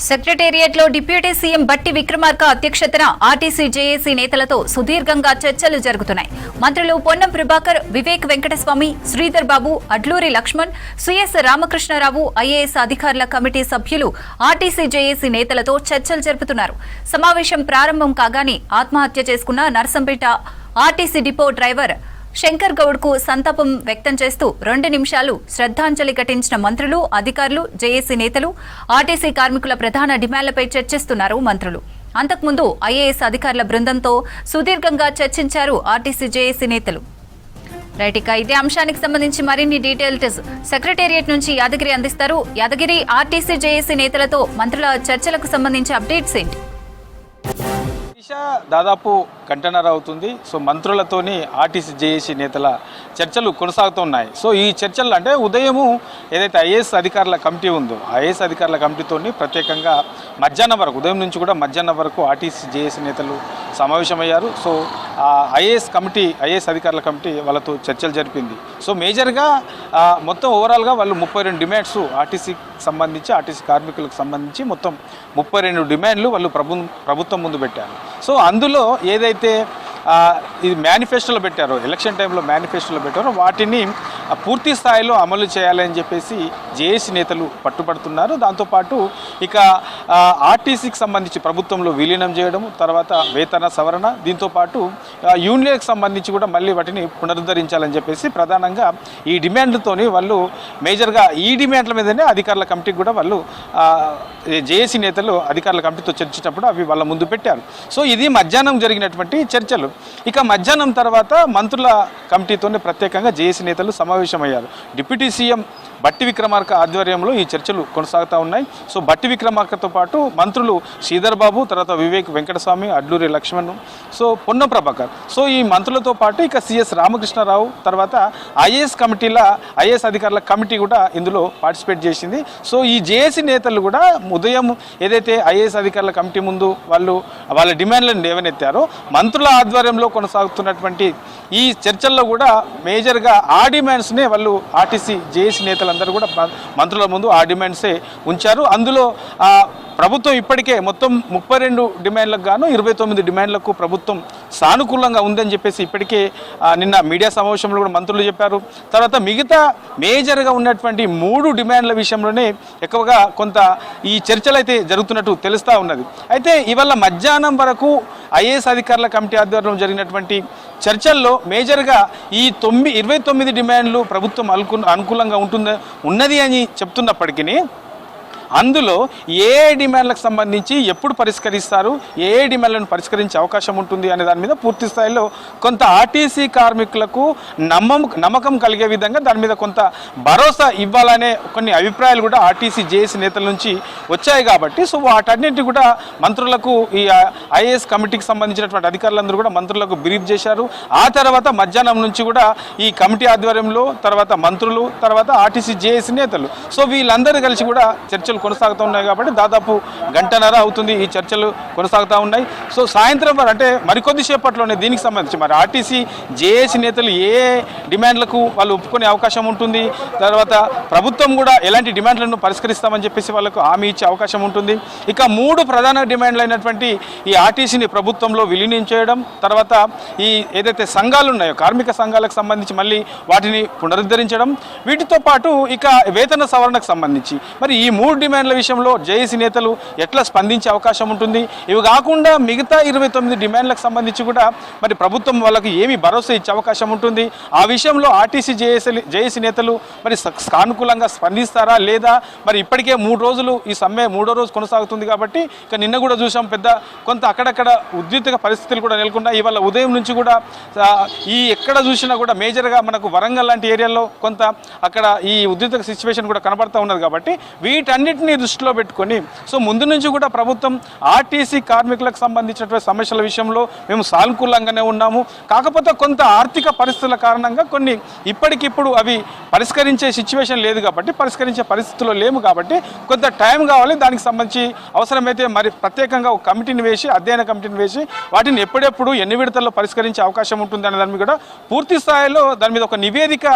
సెక్రటేరియట్లో deputy CM బట్టి విక్రమార్క అధ్యక్షతన ఆర్టీసీ జేఏసీ నేతలతో సుదీర్ఘంగా చర్చలు జరుగుతున్నాయి. మంత్రులు పొన్నం ప్రభాకర్, వివేక్ వెంకటస్వామి, శ్రీధర్ బాబు, అడ్లూరి లక్ష్మణ్, సిఎస్ రామకృష్ణారావు ఐఏఎస్ అధికారుల కమిటీ సభ్యులు ఆర్టీసీ జేఏసీ నేతలతో చర్చలు జరుపుతున్నారు. సమావేశం ప్రారంభం కాగానే ఆత్మహత్య చేసుకున్న Narsampet RTC depot driver Shankar Goud కు సంతాపం వ్యక్తం చేస్తూ 2 నిమిషాలు శ్రద్ధాంజలి ఘటించిన మంత్రులు, అధికారులు, జేఏసీ నేతలు ఆర్టీసీ కార్మికుల ప్రధాన డిమాండ్లపై చర్చిస్తున్నారు మంత్రులు. అంతకుముందు ఐఏఎస్ అధికారుల బృందంతో సుదీర్ఘంగా చర్చించారు ఆర్టీసీ జేఏసీ నేతలు. రైట్, ఇదే అంశానికి సంబంధించి మరిన్ని డీటెయిల్స్ సెక్రటేరియట్ నుంచి యాదగిరి అందిస్తారు. యాదగిరి, ఆర్టీసీ జేఏసీ నేతలతో మంత్రుల చర్చలకు సంబంధించి అప్డేట్స్ ఏంటి? దాదాపు గంటన్నర అవుతుంది. సో మంత్రులతోని ఆర్టీసీ జేఏసీ నేతల చర్చలు కొనసాగుతున్నాయి. సో ఈ చర్చలు అంటే ఉదయము ఏదైతే ఐఏఎస్ అధికారుల కమిటీ ఉందో ఐఏఎస్ అధికారుల కమిటీతోని ప్రత్యేకంగా మధ్యాహ్నం వరకు, ఉదయం నుంచి కూడా మధ్యాహ్నం వరకు ఆర్టీసీ జేఏసీ నేతలు సమావేశమయ్యారు. సో ఐఏఎస్ అధికారుల కమిటీ వాళ్ళతో చర్చలు జరిపింది. సో మేజర్గా మొత్తం ఓవరాల్గా వాళ్ళు 32 డిమాండ్స్ ఆర్టీసీకి సంబంధించి, ఆర్టీసీ కార్మికులకు సంబంధించి మొత్తం 32 డిమాండ్లు వాళ్ళు ప్రభుత్వం ముందు పెట్టారు. సో అందులో ఏదైతే ఇది మేనిఫెస్టోలో పెట్టారో, ఎలక్షన్ టైంలో మేనిఫెస్టోలో పెట్టారో వాటిని పూర్తి స్థాయిలో అమలు చేయాలని చెప్పేసి జేఏసీ నేతలు పట్టుబడుతున్నారు. దాంతోపాటు ఇక ఆర్టీసీకి సంబంధించి ప్రభుత్వంలో విలీనం చేయడం, తర్వాత వేతన సవరణ, దీంతోపాటు యూనియన్కి సంబంధించి కూడా మళ్ళీ వాటిని పునరుద్ధరించాలని చెప్పేసి ప్రధానంగా ఈ డిమాండ్లతోని వాళ్ళు మేజర్గా ఈ డిమాండ్ల మీదనే అధికారుల కమిటీకి కూడా వాళ్ళు జేఏసీ నేతలు అధికారుల కమిటీతో చర్చించినప్పుడు అవి వాళ్ళ ముందు పెట్టారు. సో ఇది మధ్యాహ్నం జరిగినటువంటి చర్చలు. ఇక మధ్యాహ్నం తర్వాత మంత్రుల కమిటీతోనే ప్రత్యేకంగా జేఏసీ నేతలు సమావేశమయ్యారు. డిప్యూటీ సీఎం బట్టి విక్రమార్క ఆధ్వర్యంలో ఈ చర్చలు కొనసాగుతూ ఉన్నాయి. సో బట్టి విక్రమార్కతో పాటు మంత్రులు శ్రీధర్ బాబు, తర్వాత వివేక్ వెంకటస్వామి, అడ్లూరి లక్ష్మణ్, సో పొన్నం ప్రభాకర్, సో ఈ మంత్రులతో పాటు ఇక సిఎస్ రామకృష్ణారావు, తర్వాత ఐఏఎస్ అధికారుల కమిటీ కూడా ఇందులో పార్టిసిపేట్ చేసింది. సో ఈ జేఏసీ నేతలు కూడా ఉదయం ఏదైతే ఐఏఎస్ అధికారుల కమిటీ ముందు వాళ్ళ డిమాండ్లను లేవనెత్తారో, మంత్రుల ఆధ్వర్యంలో కొనసాగుతున్నటువంటి ఈ చర్చల్లో కూడా మేజర్గా ఆ డిమాండ్స్నే వాళ్ళు ఆర్టీసీ జేఏసీ నేతలందరూ కూడా మంత్రుల ముందు ఆ డిమాండ్సే ఉంచారు. అందులో ప్రభుత్వం ఇప్పటికే మొత్తం 32 డిమాండ్లకు గాను 29 డిమాండ్లకు ప్రభుత్వం సానుకూలంగా ఉందని చెప్పేసి ఇప్పటికే నిన్న మీడియా సమావేశంలో కూడా మంత్రులు చెప్పారు. తర్వాత మిగతా మేజర్గా ఉన్నటువంటి 3 డిమాండ్ల విషయంలోనే ఎక్కువగా కొంత ఈ చర్చలు అయితే జరుగుతున్నట్టు తెలుస్తూ ఉన్నది. అయితే ఇవాళ మధ్యాహ్నం వరకు ఐఏఎస్ అధికారుల కమిటీ ఆధ్వర్యంలో జరిగినటువంటి చర్చల్లో మేజర్గా ఈ 29 డిమాండ్లు ప్రభుత్వం అనుకూలంగా ఉన్నది అని చెప్తున్నప్పటికీ అందులో ఏ డిమాండ్లకు సంబంధించి ఎప్పుడు పరిష్కరిస్తారు, ఏ డిమాండ్లను పరిష్కరించే అవకాశం ఉంటుంది అనే దాని మీద పూర్తి స్థాయిలో కొంత ఆర్టీసీ కార్మికులకు నమ్మకం కలిగే విధంగా దాని మీద కొంత భరోసా ఇవ్వాలనే కొన్ని అభిప్రాయాలు కూడా ఆర్టీసీ జేఏసీ నేతల నుంచి వచ్చాయి. కాబట్టి సో వాటన్నింటి కూడా మంత్రులకు, ఈ ఐఏఎస్ కమిటీకి సంబంధించినటువంటి అధికారులందరూ కూడా మంత్రులకు బ్రీఫ్ చేశారు. ఆ తర్వాత మధ్యాహ్నం నుంచి కూడా ఈ కమిటీ ఆధ్వర్యంలో తర్వాత మంత్రులు, తర్వాత ఆర్టీసీ జేఏసీ నేతలు, సో వీళ్ళందరూ కలిసి కూడా చర్చలు కొనసాగుతూ ఉన్నాయి. కాబట్టి దాదాపు గంటన్నర అవుతుంది ఈ చర్చలు కొనసాగుతూ ఉన్నాయి. సో సాయంత్రం వరకు అంటే మరికొద్ది సేపట్లోనే దీనికి సంబంధించి మరి ఆర్టీసీ జేఏసీ నేతలు ఏ డిమాండ్లకు వాళ్ళు ఒప్పుకునే అవకాశం ఉంటుంది, తర్వాత ప్రభుత్వం కూడా ఎలాంటి డిమాండ్లను పరిష్కరిస్తామని చెప్పేసి వాళ్ళకు హామీ ఇచ్చే అవకాశం ఉంటుంది. ఇక 3 ప్రధాన డిమాండ్లు అయినటువంటి ఈ ఆర్టీసీని ప్రభుత్వంలో విలీనం చేయడం, తర్వాత ఈ ఏదైతే సంఘాలు ఉన్నాయో కార్మిక సంఘాలకు సంబంధించి మళ్ళీ వాటిని పునరుద్ధరించడం, వీటితో పాటు ఇక వేతన సవరణకు సంబంధించి మరి ఈ 3 డిమాండ్ల విషయంలో జేఏసీ నేతలు ఎట్లా స్పందించే అవకాశం ఉంటుంది. ఇవి కాకుండా మిగతా 29 డిమాండ్లకు సంబంధించి కూడా మరి ప్రభుత్వం వాళ్ళకి ఏమి భరోసా ఇచ్చే అవకాశం ఉంటుంది, ఆ విషయంలో ఆర్టీసీ జేఏసీ నేతలు మరి సానుకూలంగా స్పందిస్తారా లేదా, మరి ఇప్పటికే 3 రోజులు ఈ సమ్మె 3వ రోజు కొనసాగుతుంది. కాబట్టి ఇక నిన్న కూడా చూసాం కొంత అక్కడక్కడ ఉద్రిక్త పరిస్థితులు కూడా నెలకొన్నాయి. ఇవాళ ఉదయం నుంచి కూడా ఈ ఎక్కడ చూసినా కూడా మేజర్గా మనకు వరంగల్ లాంటి ఏరియాలో కొంత అక్కడ ఈ ఉద్రిక్త సిచ్యువేషన్ కూడా కనబడతా ఉన్నది. కాబట్టి వీటన్నిటిని దృష్టిలో పెట్టుకొని సో ముందు నుంచి కూడా ప్రభుత్వం ఆర్టీసీ కార్మికులకు సంబంధించినటువంటి సమస్యల విషయంలో మేము సానుకూలంగానే ఉన్నాము. కాకపోతే కొంత ఆర్థిక పరిస్థితుల కారణంగా కొన్ని ఇప్పటికిప్పుడు అవి పరిష్కరించే సిచ్యువేషన్ లేదు, కాబట్టి పరిష్కరించే పరిస్థితుల్లో లేము. కాబట్టి కొంత టైం కావాలి. దానికి సంబంధించి అవసరమైతే మరి ప్రత్యేకంగా ఒక కమిటీని వేసి, అధ్యయన కమిటీని వేసి వాటిని ఎప్పుడెప్పుడు ఎన్ని విడతల్లో పరిష్కరించే అవకాశం ఉంటుంది అనే దాని మీద కూడా పూర్తి స్థాయిలో దాని మీద ఒక నివేదిక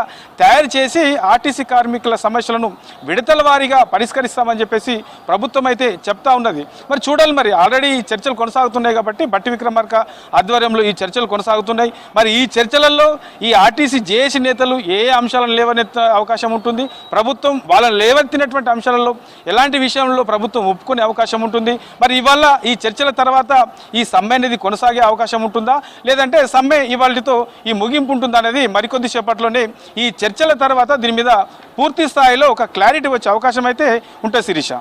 తయారు చేసి ఆర్టీసీ కార్మికుల సమస్యలను విడతల వారీగా పరిష్కరిస్తామని చేస్తామని చెప్పేసి ప్రభుత్వం అయితే చెప్తా ఉన్నది. మరి చూడాలి, మరి ఆల్రెడీ ఈ చర్చలు కొనసాగుతున్నాయి కాబట్టి బట్టి విక్రమార్క ఆధ్వర్యంలో ఈ చర్చలు కొనసాగుతున్నాయి. మరి ఈ చర్చలలో ఈ ఆర్టీసీ జేఏసీ నేతలు ఏ అంశాలను లేవనెత్తే అవకాశం ఉంటుంది, ప్రభుత్వం వాళ్ళని లేవెత్తినటువంటి అంశాలలో ఎలాంటి విషయంలో ప్రభుత్వం ఒప్పుకునే అవకాశం ఉంటుంది, మరి ఇవాళ ఈ చర్చల తర్వాత ఈ సమ్మె అనేది కొనసాగే అవకాశం ఉంటుందా, లేదంటే సమ్మె ఇవాళతో ఈ ముగింపు ఉంటుందా అనేది మరికొద్ది సేపట్లోనే ఈ చర్చల తర్వాత దీని మీద పూర్తి స్థాయిలో ఒక క్లారిటీ వచ్చే అవకాశం అయితే ఉంటుంది శిరీష.